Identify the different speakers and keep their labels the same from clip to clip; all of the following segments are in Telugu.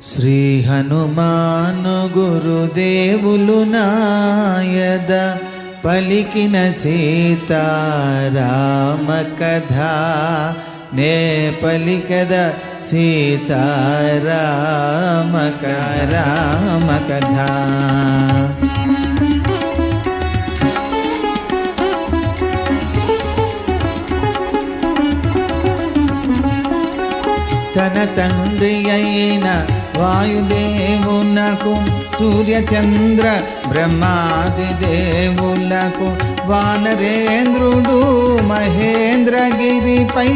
Speaker 1: శ్రీ హనుమాను గురుదేవులు నాయద పలికిన సీతారామ కథ నే పలికద సీతారామ కథ. తన తండ్రి అయిన వాయుదేవునకు సూర్యచంద్ర బ్రహ్మాది దేవులకు వానరేంద్రుడు మహేంద్రగిరిపై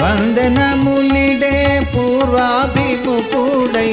Speaker 1: వందనములిడే పూర్వాభిముఖుడై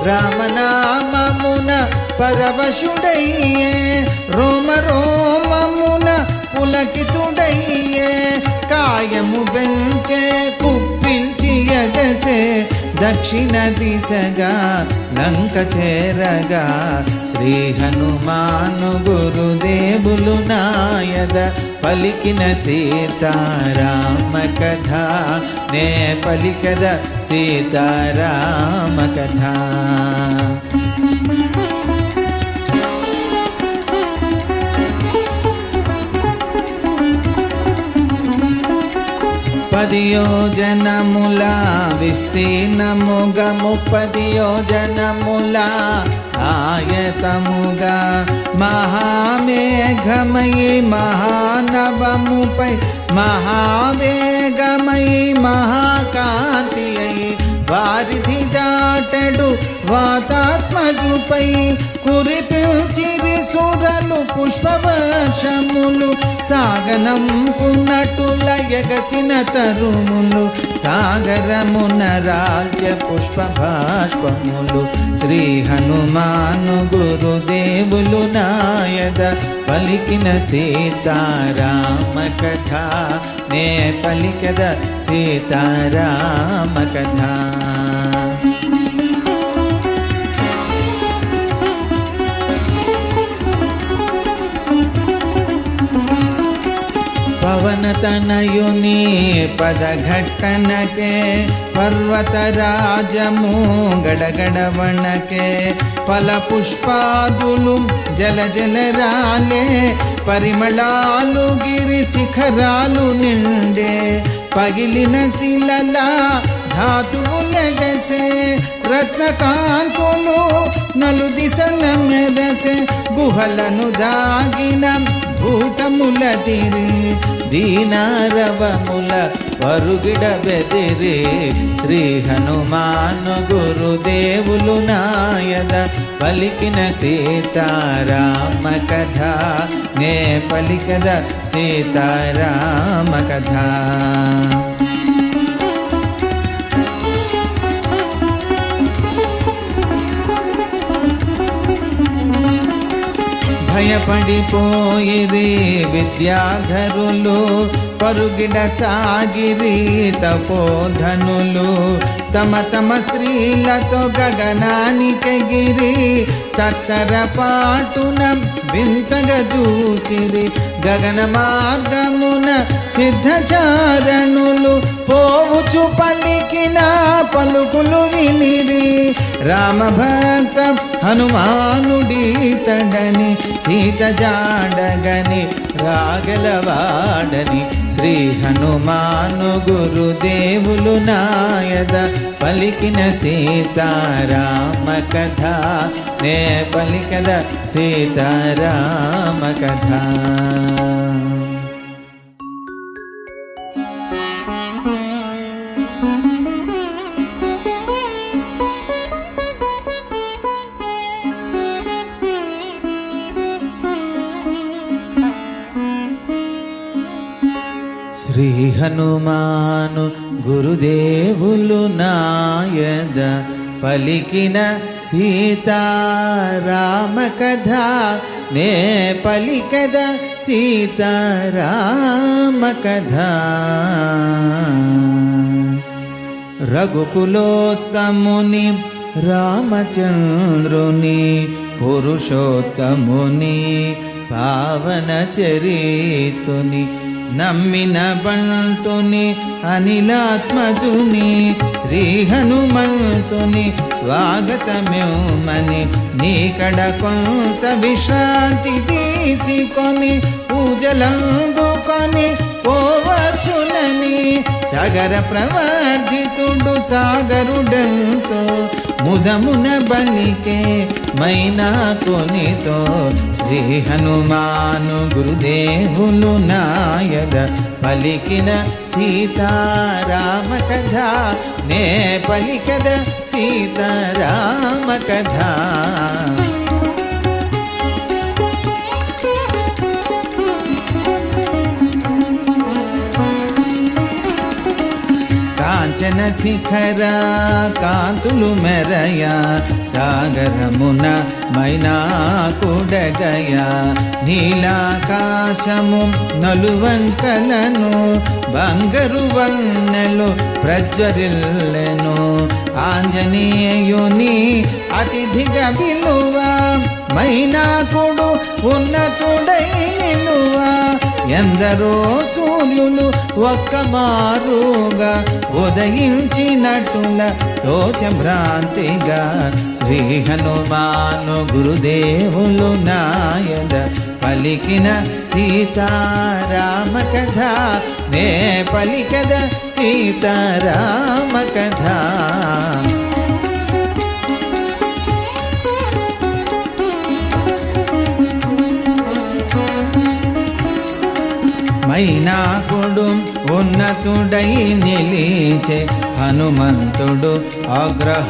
Speaker 1: రామనామమున పరవశుడయ్యే రోమ రోమమున పులకితుడయ్యే కాయము పెంచే కుప్పించి ఎగసే దక్షిణ దిశగా లంక చేరగా శ్రీ హనుమాను గురుదేవులు నాయద పలికిన సీతారామ కథ నే పలికద సీతారామ కథ. పదియోజనముల విస్తీర్ణముగా 30 యోజనముల ఆయతముగా మహామేఘమయి మహానవముపై మహావేగమై మహాకాంతి అయి వారిధి దాటడు వాతాత్మజుపై కురిపించిరి సురలు పుష్పవర్షములు సాగనంపునటుల ఎగసిన తరుములు సాగరమున రాజ్య పుష్ప భాష్పములు శ్రీ హనుమాను గురుదేవులు నాయద పలికిన సీతారామ కథ నే పలికద సీతారామ కథ. పవనతనయుని పదఘట్టనకే పర్వతరాజము గడగడవణకే ఫల పుష్పాదులు జల జల రాలే పరిమళాలు గిరి శిఖరాలు నిండే పగిలిన శిలల ధాతువులెగసే రత్నకాంతులు నలు దిశల మెరసే గుహలను దాగిన భూతముల తిరి దీనారవముల పరుగిడ బెదిరి శ్రీ హనుమాను గురుదేవులు నాయద పలికిన సీతారామ కథ నే పలికద సీతారామ కథ. భయపడిపోయిరి విద్యాధరులు పరుగిడ సాగిరి తపోధనులు తమ తమ స్త్రీలతో గగనానికెగిరి తత్తర పాటున వింతగా చూచిరి గగన మార్గమున సిద్ధచారణులు పోవుచు పలికిన పలుకులు వినిరి రామభక్త హనుమానుడీతడని సీత జాడగని రాగలవాడని శ్రీ హనుమాను గురుదేవులు నాయద పలికిన సీతారామ కథ నే పలికద సీతారామ కథ. శ్రీ హనుమాను గురుదేవులు నాయద పలికిన సీతారామ కథ నే పలికద సీతారామ కథ. రఘుకులోత్తముని రామచంద్రుని పురుషోత్తముని పావన చరితుని నమ్మిన బంటుని అనిలాత్మజుని శ్రీ హనుమంతుని స్వాగతమేమని నీకడ కొంత విశ్రాంతి తీసుకొని పూజలందుకొని పోవచ్చునని సాగర ప్రవర్ధితుడు సాగరుడంతో ముదమున బలికే మైనా కొనితో శ్రీ హనుమాను గురుదేవులు నాయద పలికిన సీతారామ కథ నే పలికద సీతారామ కథ. కాంచన శిఖర కాంతులు మెరయ సాగరమున మైనా కుడగయ నీలాకాశము నలువంకలను బంగరు వన్నెలు ప్రజ్వరిల్లెను ఆంజనేయుని అతిథిగా విలువ మైనాకుడు ఉన్నతుడై నిలువ ఎందరో సూర్యులు ఒక్క మారుగా ఉదయించినట్టుల తోచభ్రాంతిగా శ్రీ హనుమాను గురుదేవులు నాయద పలికిన సీతారామ కథ నే పలికద సీతారామ కథ. మైనాకుడు ఉన్నతుడై నిలిచే హనుమంతుడు ఆగ్రహమునగాంచే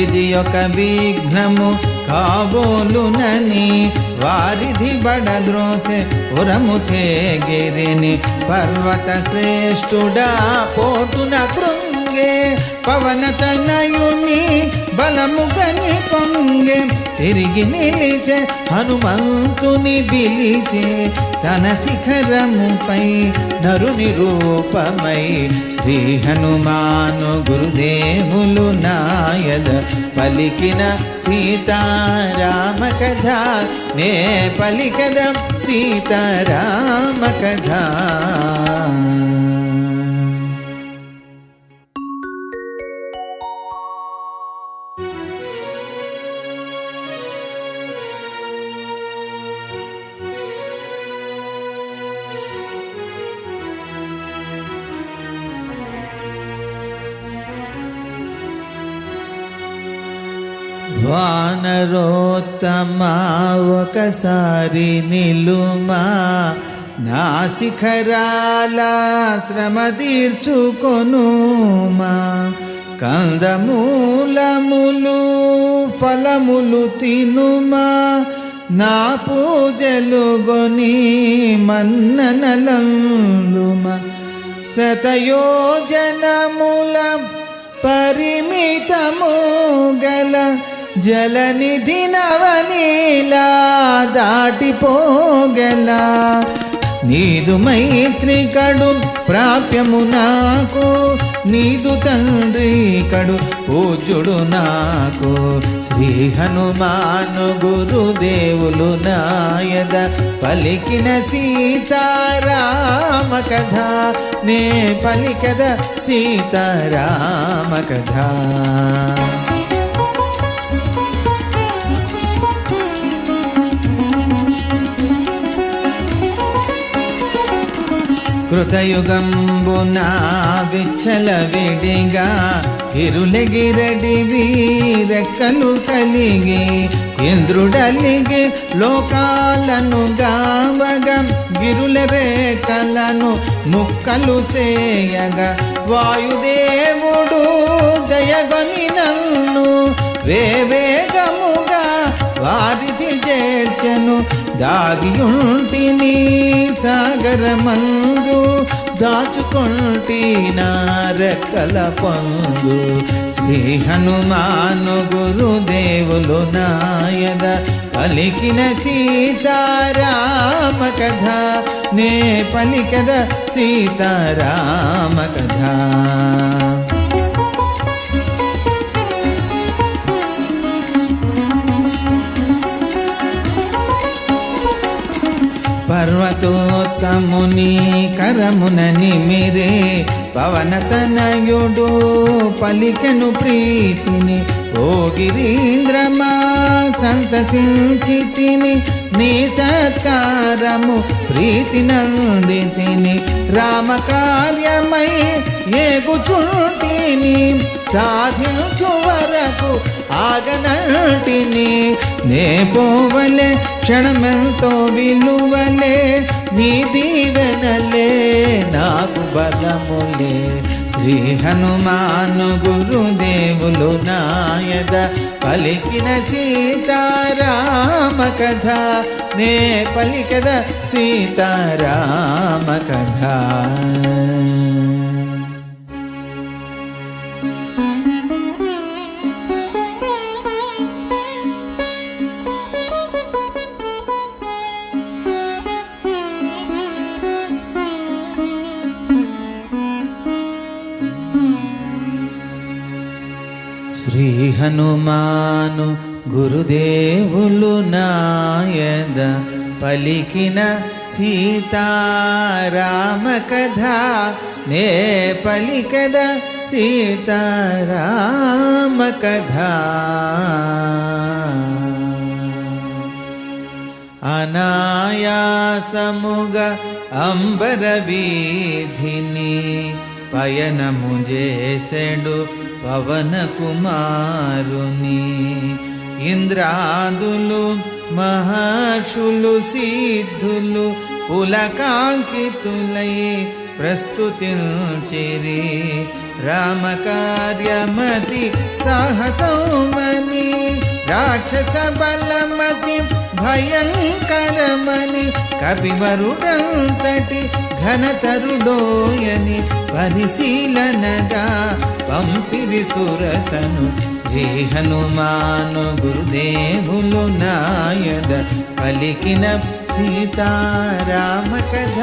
Speaker 1: ఇది ఒక విఘ్నము కాబోలునని వారిధి బడద్రోసె ఉరము చేగిరిని పర్వత శ్రేష్ఠుడా పోటున కృంగే పవనతనయుని బలముగని పొంగే తిరిగి నిలిచే హనుమంతుని పిలిచే తన శిఖరముపై నరుని రూపమై శ్రీ హనుమాను గురుదేవులు నాయద పలికిన సీతారామ కథ నే పలికద సీతారామ కథ. వానరోత్తమా ఒకసారి నిలుమా నా శిఖరాల శ్రమ తీర్చుకొనుమా కందమూలములు ఫలములు తినుమా నా పూజలు గొని మన్ననలందుమా శతయోజనముల పరిమితము గల జలనిధి నవనీలా దాటిపోగల నీదు మైత్రి కడు ప్రాప్యము నాకు నీదు తండ్రి కడు పూజ్యుడు నాకు శ్రీ హనుమాను గురుదేవులు నాయద పలికిన సీతారామ కథ నే పలికద సీతారామ కథ. కృతయుగంబున విచ్చల విడిగా ఇరులెగిరడివి రెక్కలు కలిగి ఇంద్రుడలిగి లోకాలను గావగా గిరుల రేఖలను ముక్కలు సేయగా వాయుదేవుడు దయగొని నన్ను వేవేగముగా వారిది చేర్చెను దాగియుంటిని సాగరమందు దాచుకొంటి నా రెక్కల పొందు శ్రీ హనుమాను గురుదేవులు నాయద పలికిన సీతారామ కథ నే పలికద సీతారామ కథ. పర్వతోత్తముని కరమున నిమిరే పవనతనయుడు పలికెను ప్రీతిని. ఓ గిరీంద్రమా సంతసించితిని, నీ సత్కారము ప్రీతి నందితిని. రామకార్యమై ఏగుచుంటిని, సాధించు వరకు ఆగనంటిని. నే పోవలే క్షణమెంతో విలువలే, నీ దీవెనలే నాకు బలములే. శ్రీ హనుమాను గురుదేవులు నాయద పలికిన సీతారామ కథ, నే పలికద సీతారామ కథ. శ్రీ హనుమాను గురుదేవులు నాయద పలికిన సీతారామ కథ, నే పలికద సీతారామ కథ. అనాయాసముగా అంబర వీధిని పయనము చేసెడు పవన కుమారుని. ఇంద్రాదులు మహర్షులు సిద్ధులు పులకాంకితులై ప్రస్తుతించిరి. రామకార్యమతి సాహసమని, రాక్షస బలమతి భయంకరమని, కపివరుడంతటి ఘనతరుడోయని పరిశీలనగా పంపిరి సురసను. శ్రీ హనుమాను గురుదేవులు నాయద పలికిన సీతారామ కథ,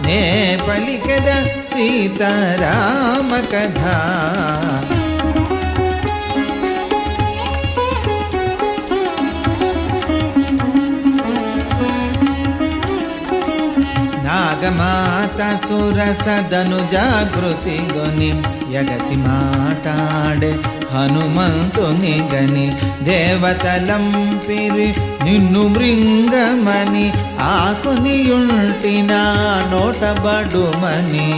Speaker 1: నే పలికద సీతారామ కథ. నాగమాత సురసదను జాగృతి గొని, యగసి మాటాడే హనుమంతుని గని. దేవతలంపిరి నిన్ను మృంగమని, ఆకునియుంటిన నోటబడుమని.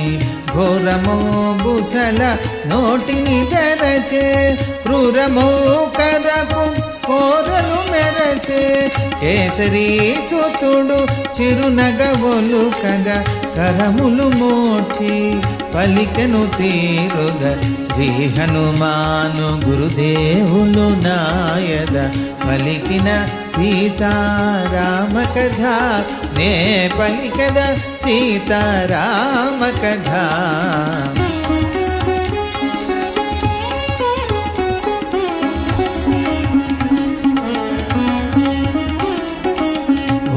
Speaker 1: ఘోరమో బుసల నోటిని తెరచే, క్రూరమో కరకు కోరలు మెరసే. కేసరీ సుతుడు చిరునగవొలు కగ, కరములు మోచి పలికెను తీరుగ. శ్రీ హనుమాను గురుదేవులు నాయద పలికిన సీతారామ కథ, నే పలికద సీతారామ కథ.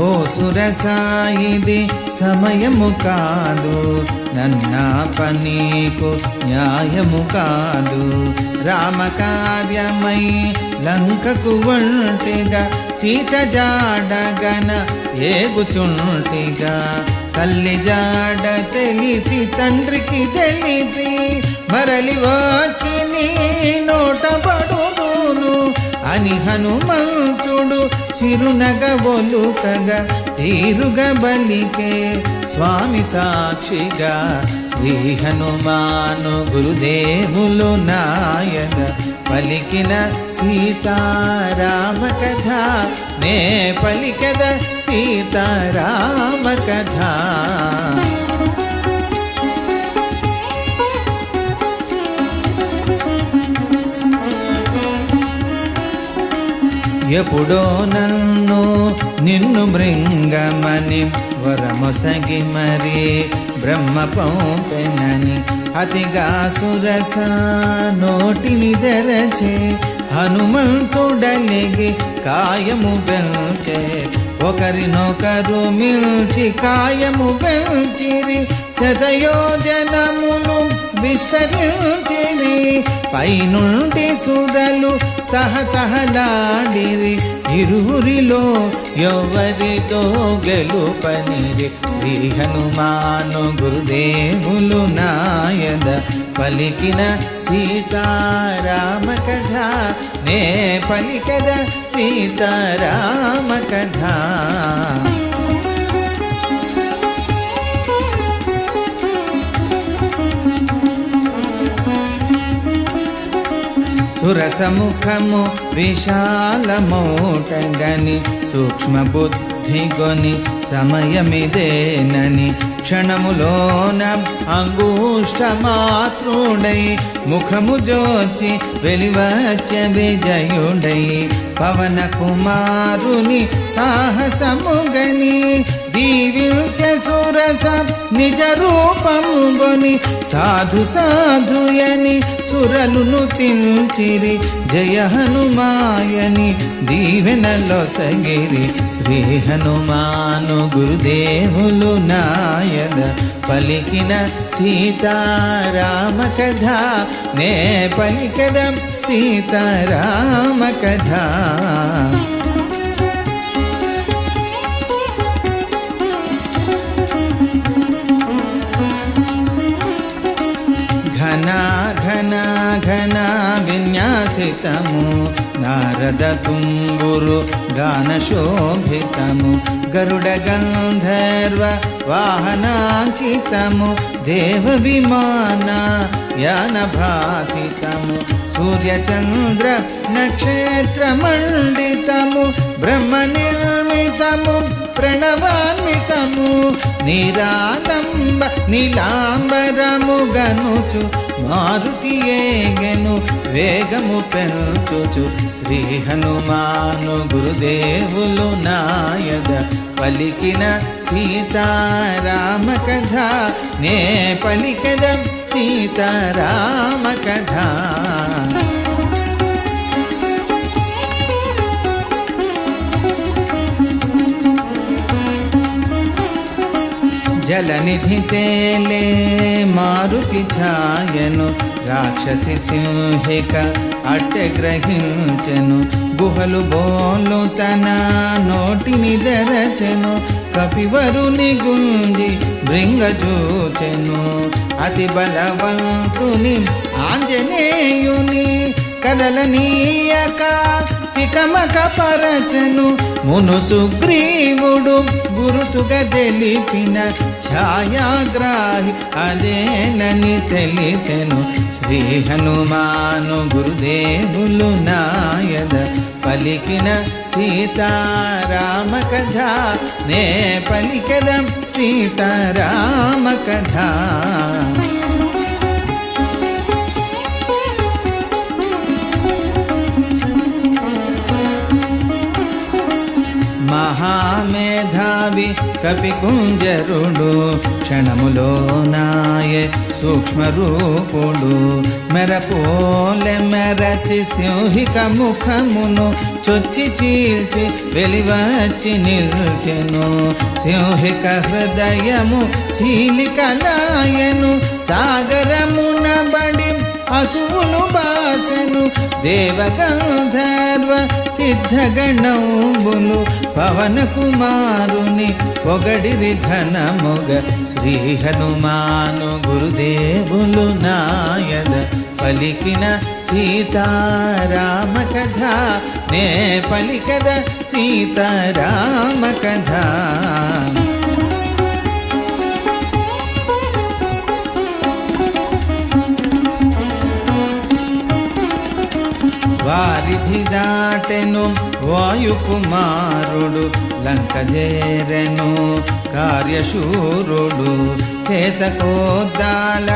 Speaker 1: ఓ సురసాయిది సమయము కాదు, నన్న పనీకు న్యాయము కాదు. రామకార్యమై లంకకు ఒంటిగా, సీత జాడగన ఏగుచుంటిగా. తల్లి జాడ తెలిసి తండ్రికి తెలిపి, మరలి వచ్చి నీ నోటబడుదును అని హనుమంతుడు చిరునగవొలు కగా. తీరుగ బలికే స్వామి సాక్షిగా. శ్రీ హనుమాను గురుదేవులు నాయద పలికిన సీతారామ కథ, నే పలికద సీతారామ కథ. ఎప్పుడో నన్ను నిన్ను మృంగమని వరమొసగి మరి బ్రహ్మ పంపెనని, అతిగా సురస నోటిని తెరచే. హనుమంతుడలిగి కాయము పెంచే, ఒకరినొకరు మిల్చి కాయము పెంచిరి. శతయోజనములు విస్తరించిరి పైనుండి సురలు తహతహలాడిరి ఇరువురిలో ఎవరితో గెలుపనిరి శ్రీ హనుమాను గురుదేవులు నాయద పలికిన సీతారామ కథ నే పలికద సీతారామ కథ సురసముఖము విశాలమౌటగని సూక్ష్మ బుద్ధిగొని సమయమిదేనని క్షణములోన అంగుష్టమాత్రుడై ముఖము జోచి వెలివచ్చే విజయుడై పవన కుమారుని సాహసముగని దీవించ సురస నిజ రూపముగొని సాధు సాధుయని సురలును తించిరి జయ హనుమాయని దీవెనలో సగిరి శ్రీ హనుమాను గురుదేవులు నాయద పలికిన సీతారామ కథ నే పలికద సీతారామ కథ ఘన విన్యాసితము నారద తుంగురు గాన శోభితము గరుడ గంధర్వ వాహనాంచితము దేవ విమాన యాన భాసితము సూర్యచంద్ర నక్షత్ర మండితము బ్రహ్మ నిర్మితము ప్రణవాన్వితము నిరాలంబ నీలాంబరము గనుచు మారుతి ఏగెను వేగము పెంచుచు శ్రీ హనుమాను గురుదేవులు నాయద పలికిన సీతారామ కథ నే పలికద సీతారామ కథ జలనిధి తేలే మారుతి ఛాయను రాక్షసి సింహిక అట్టె గ్రహించెను గుహలు బోలు తన నోటిని తెరచెను కపివరుని గుంజి భృంగజూచెను అతి బలవంతుని ఆంజనేయుని కదలనీయక తికమక పరచెను మును సుగ్రీవుడు గురుతుగా తెలిపిన ఛాయాగ్రాహి అదేనని తెలిసెను శ్రీ హనుమాను గురుదేవులు నాయద పలికిన సీతారామ కథ నే పలికద సీతారామ కథ మహామేధావి కపికుంజరుడు క్షణములో నాయ సూక్ష్మరూపుడు మెరపోలె మెరసి సింహిక ముఖమును చొచ్చి చీల్చి వెలివచ్చి నిల్చెను సింహిక హృదయము చీలికలాయను సాగరమున బడి అసువులు బాసెను దేవగంధర్వ సిద్ధగణంబులు పవన కుమారుని పొగడిరి ధనముగ శ్రీ హనుమాను గురుదేవులు నాయద పలికిన సీతారామ కథ నే పలికద సీతారామ కథ వారిధి దాటెను వాయుకుమారుడు లంక చేరెను కార్యశూరుడు కేతకోద్దాల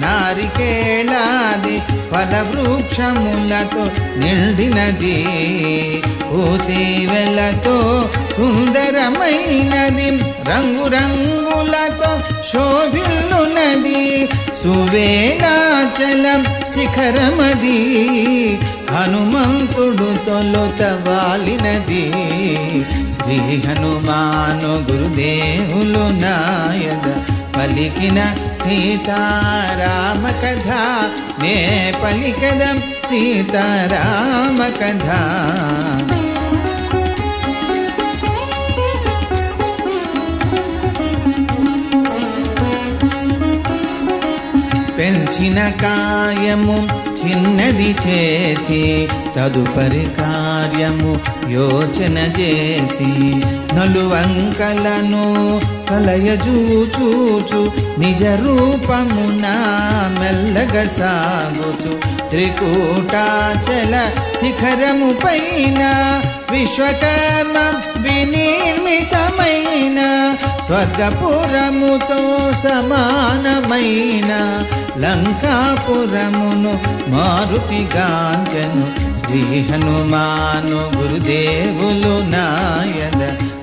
Speaker 1: నారికేళాది ఫలవృక్షములతో నిండినది ఊతివెలతో సుందరమైనది రంగురంగులతో శోభిల్లునది సువేణాచలం శిఖరమది హనుమంతుడు తొలుత వాలినది శ్రీ హనుమాను గురుదేవులు నాయద పలికిన సీతారామ కథ నే పలికదం సీతారామ కథ. పెంచిన కాయము చిన్నది చేసి తదుపరి కార్యము యోచన చేసి నలువంకలను కలయజూచూచు నిజ రూపమున మెల్లగా సాగుచు త్రికూటాచల శిఖరము పైన విశ్వకర్మ వినిర్మితమైన స్వర్గపురముతో సమానమైన లంకాపురమును మారుతిగాంచెను శ్రీ హనుమాను గురుదేవులు నాయద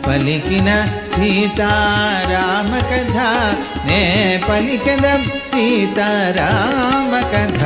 Speaker 1: పలికిన సీతారామ కథ నే పలికదం సీతారామ కథ.